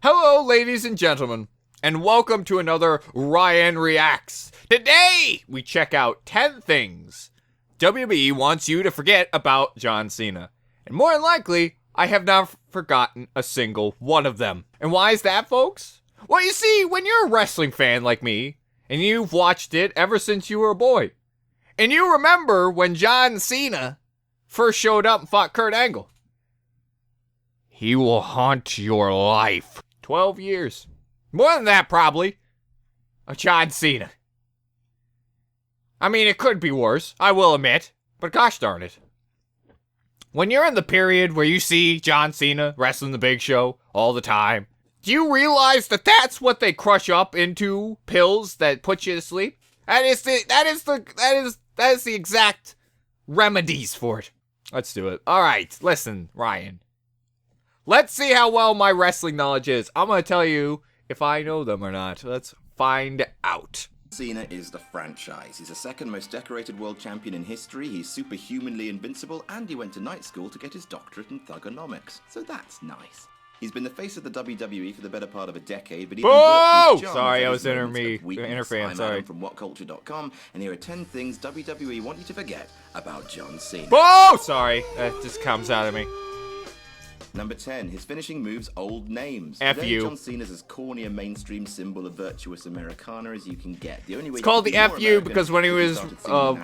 Hello, ladies and gentlemen, and welcome to another Ryan Reacts. Today, we check out 10 things WWE wants you to forget about John Cena. And more than likely, I have not forgotten a single one of them. And why is that, folks? Well, you see, when you're a wrestling fan like me, and you've watched it ever since you were a boy, and you remember when John Cena first showed up and fought Kurt Angle, he will haunt your life. 12 years. More than that, probably. Of John Cena. I mean, it could be worse, I will admit, but gosh darn it. When you're in the period where you see John Cena wrestling the Big Show all the time, do you realize that that's what they crush up into pills that put you to sleep? That is the exact remedies for it. Let's do it. All right, listen, Ryan. Let's see how well my wrestling knowledge is. I'm going to tell you if I know them or not. Let's find out. Cena is the franchise. He's the second most decorated world champion in history, he's superhumanly invincible, and he went to night school to get his doctorate in thugonomics. So that's nice. He's been the face of the WWE for the better part of a decade, but even sorry, I was interfering. Sorry. From WhatCulture.com, and here are 10 things WWE want you to forget about John Cena. Oh, sorry. That just comes out of me. Number 10, his finishing moves, old names. F Today, you. John Cena's as corny a mainstream symbol of virtuous Americana as you can get. The only way It's called the FU because when he was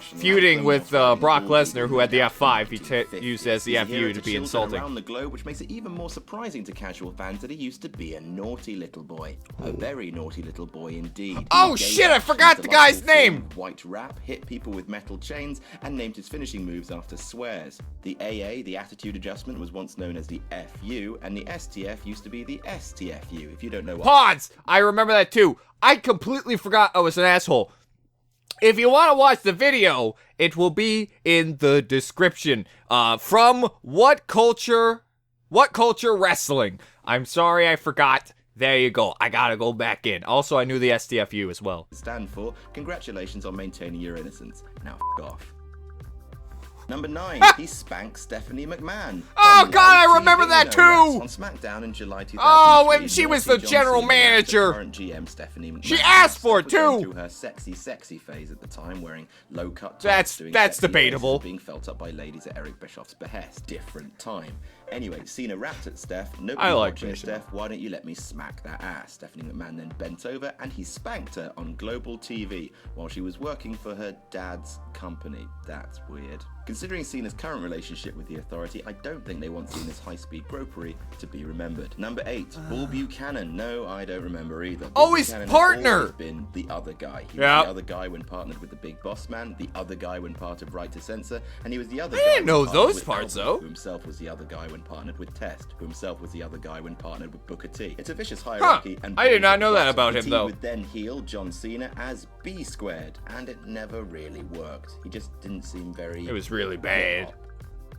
feuding with Brock Lesnar, who had the F5, he used it as the FU to be insulting. Around the globe, which makes it even more surprising to casual fans that he used to be a naughty little boy. A very naughty little boy indeed. Oh shit, I forgot the guy's name! White rap, hit people with metal chains, and named his finishing moves after swears. The AA, the attitude adjustment, was once known as the FU, and the STF used to be the STFU, if you don't know what. Pause! I remember that too. I completely forgot I was an asshole. If you want to watch the video, it will be in the description. From What Culture Wrestling. I'm sorry I forgot. There you go. I gotta go back in. Also, I knew the STFU as well. Stand for, congratulations on maintaining your innocence. Now f*** off. Number 9, he spanked Stephanie McMahon. Oh God, I remember that too! On SmackDown in July 2003. Oh, and she was the general manager. Current GM Stephanie McMahon. She asked for it too. Through her sexy phase at the time, wearing low-cut tops. That's debatable. Being felt up by ladies at Eric Bischoff's behest. Different time. Anyway, Cena rapped at Steph. Nobody's watching Steph. Why don't you let me smack that ass? Stephanie McMahon then bent over and he spanked her on global TV while she was working for her dad's company. That's weird. Considering Cena's current relationship with the Authority, I don't think they want Cena's high-speed gropery to be remembered. Number 8, Bull Buchanan. No, I don't remember either. Oh, his partner! Has been the other guy. He was the other guy when partnered with the Big Boss Man, the other guy when part of Right to Censor, and he was the other guy. I didn't know those parts, though. Who himself was the other guy when partnered with Test, who himself was the other guy when partnered with Booker T. It's a vicious hierarchy, and I did not know that about him, though. Would then heel John Cena as B squared, and it never really worked. He just didn't seem very. It was really bad.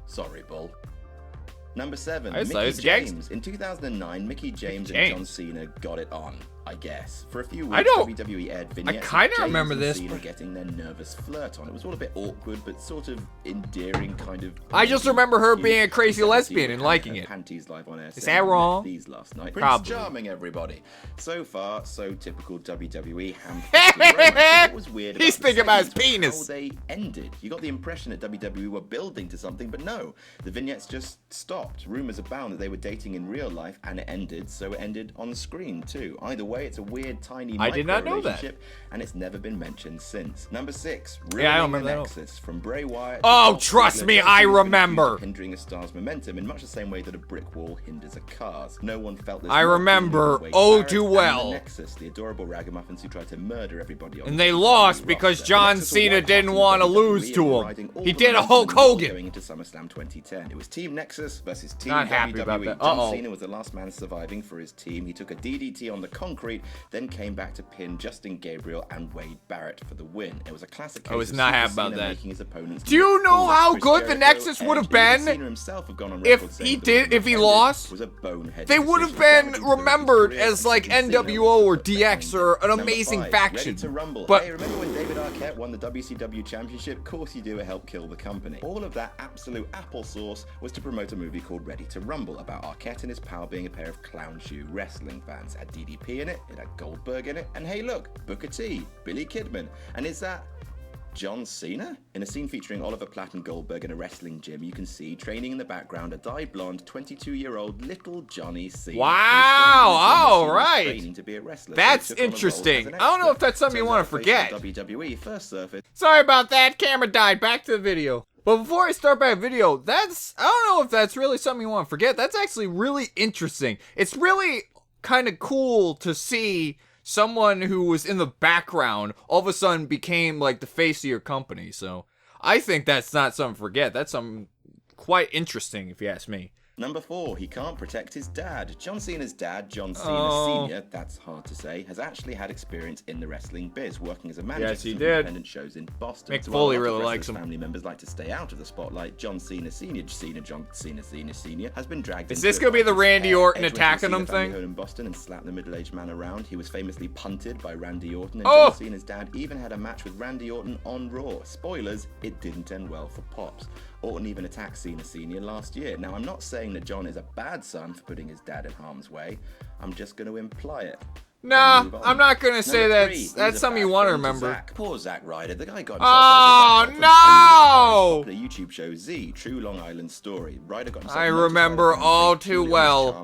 Sorry, Bull. Number 7, Mickey James. In 2009, Mickey James and John Cena got it on, I guess. For a few weeks, WWE aired vignettes I kind of remember and this. Cena getting their nervous flirt on. It was all a bit awkward, but sort of endearing, kind of. I just remember her being a crazy lesbian and liking it. Panties live on air. Is that wrong? These last night. Probably. Prince Charming, everybody. So far, so typical WWE. What was weird He's thinking about his penis. How they ended. You got the impression that WWE were building to something, but no. The vignettes just stopped. Rumors abound that they were dating in real life, and it ended, so it ended on screen too. Either way, it's a weird, tiny relationship, and it's never been mentioned since. Number 6, I don't remember Nexus from Bray Wyatt. Oh, trust me, I remember. Hindering a star's momentum in much the same way that a brick wall hinders a car's. No one felt this. I remember. Oh, too well. Nexus, the adorable ragamuffins who tried to murder everybody. And they lost because John Cena didn't want to lose to him. He did a Hulk Hogan. Going into SummerSlam 2010, it was Team Nexus versus Team Not WWE. happy about that. John Cena was the last man surviving for his team. He took a DDT on the concrete, then came back to pin Justin Gabriel and Wade Barrett for the win. It was a classic case I was not happy about that. His opponents. Do you know how good the Nexus would have been if he lost? Was a bonehead. They would have been remembered as like NWO or DX or an amazing faction. But Arquette won the WCW Championship, of course you do, it helped kill the company. All of that absolute applesauce was to promote a movie called Ready to Rumble about Arquette and his pal being a pair of clown shoe wrestling fans. It had DDP in it had Goldberg in it, and hey look, Booker T, Billy Kidman. And is that John Cena? In a scene featuring Oliver Platt and Goldberg in a wrestling gym, you can see, training in the background, a dyed blonde 22-year-old little Johnny Cena. Wow, all right. Training to be a wrestler. That's interesting. I don't know if that's something you want to forget. WWE first surfaced. Sorry about that, camera died. Back to the video. But before I start back the video, I don't know if that's really something you want to forget. That's actually really interesting. It's really kind of cool to see someone who was in the background all of a sudden became like the face of your company. So I think that's not something to forget. That's something quite interesting if you ask me. Number 4, he can't protect his dad. John Cena's dad, John Cena Sr., that's hard to say, has actually had experience in the wrestling biz, working as a manager for some independent shows in Boston. Mick Foley really likes him. Family members like to stay out of the spotlight. John Cena Sr., John Cena Sr. has been dragged. Is this going to be the Randy Orton attacking him thing? In Boston and slapped the middle-aged man around. He was famously punted by Randy Orton, and John Cena's dad even had a match with Randy Orton on Raw. Spoilers, it didn't end well for Pops. Orton even attacked Cena Sr. last year. Now, I'm not saying that John is a bad son for putting his dad in harm's way. I'm just going to imply it. Nah, I'm not going to say that's something you want to remember. Poor Zack Ryder. The guy got himself no! The YouTube show Z, True Long Island Story. Ryder got himself I remember all too well.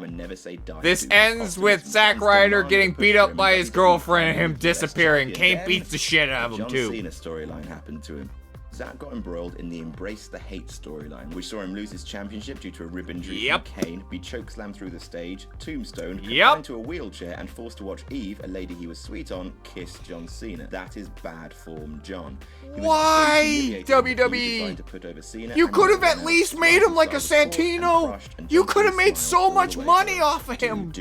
This ends with Zack Ryder getting beat up by his girlfriend and him disappearing. Kane beats the shit out of him, too. John Cena storyline happened to him. Zack got embroiled in the Embrace the Hate storyline, which saw him lose his championship due to a rib injury from Kane, be chokeslammed through the stage, tombstone, confined to a wheelchair, and forced to watch Eve, a lady he was sweet on, kiss John Cena. That is bad form, John. Why, WWE? You could have at least made him like a Santino. You could have made so much money off of him.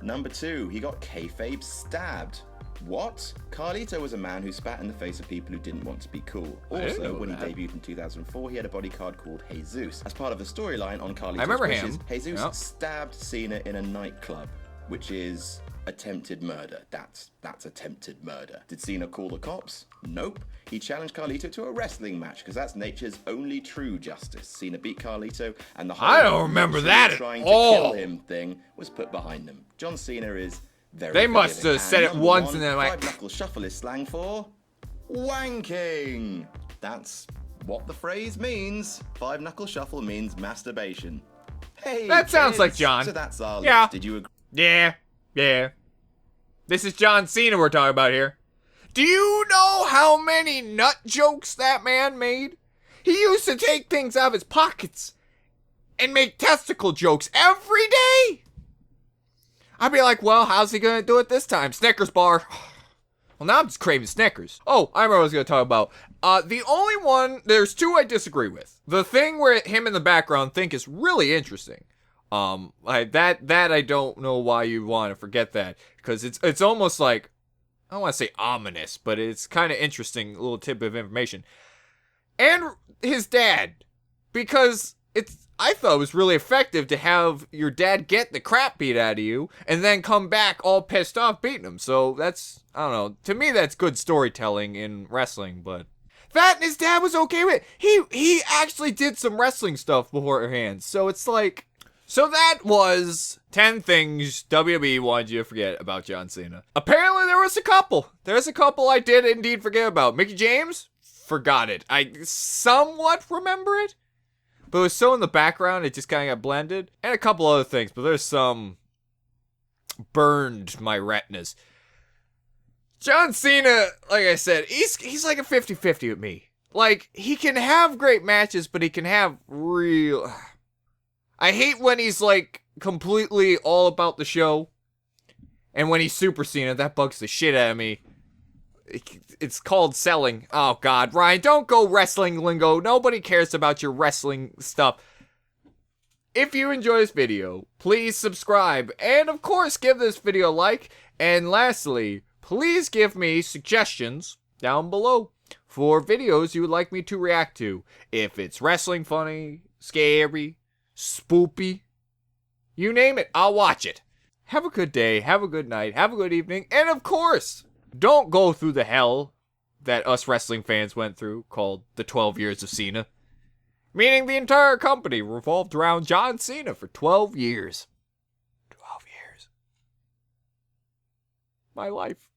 Number 2, he got kayfabe stabbed. What? Carlito was a man who spat in the face of people who didn't want to be cool. Also, when he debuted in 2004, he had a bodyguard called Jesus. As part of the storyline on Carlito's Wishes, Jesus stabbed Cena in a nightclub, which is attempted murder. That's attempted murder. Did Cena call the cops? Nope. He challenged Carlito to a wrestling match because that's nature's only true justice. Cena beat Carlito, and the whole I don't remember that at trying all. to kill him thing was put behind them. John Cena is they must have said it once and then like... Five knuckle shuffle is slang for wanking. That's what the phrase means. Five knuckle shuffle means masturbation. Hey, that sounds like John. So that's our list. Did you agree? Yeah. This is John Cena we're talking about here. Do you know how many nut jokes that man made? He used to take things out of his pockets and make testicle jokes every day. I'd be like, well, how's he gonna do it this time? Snickers bar. Well, now I'm just craving Snickers. Oh, I remember what I was gonna talk about. The only one, there's 2 I disagree with. The thing where him in the background think is really interesting. That I don't know why you want to forget that, because it's almost like, I don't want to say ominous, but it's kind of interesting little tidbit of information. And his dad, because I thought it was really effective to have your dad get the crap beat out of you and then come back all pissed off beating him. So that's, I don't know, to me that's good storytelling in wrestling, but that and his dad was okay with it. He actually did some wrestling stuff beforehand. So it's like, so that was 10 things WWE wanted you to forget about John Cena. Apparently there was a couple. There's a couple I did indeed forget about. Mickey James? Forgot it. I somewhat remember it. But it was so in the background, it just kind of got blended. And a couple other things, but there's some burned my retinas. John Cena, like I said, he's like a 50-50 with me. Like, he can have great matches, but he can have real... I hate when he's like completely all about the show. And when he's Super Cena, that bugs the shit out of me. It's called selling. Oh, God. Ryan, don't go wrestling lingo. Nobody cares about your wrestling stuff. If you enjoy this video, please subscribe. And, of course, give this video a like. And lastly, please give me suggestions down below for videos you would like me to react to. If it's wrestling funny, scary, spoopy, you name it, I'll watch it. Have a good day. Have a good night. Have a good evening. And, of course... don't go through the hell that us wrestling fans went through called the 12 Years of Cena. Meaning the entire company revolved around John Cena for 12 years. 12 years. My life.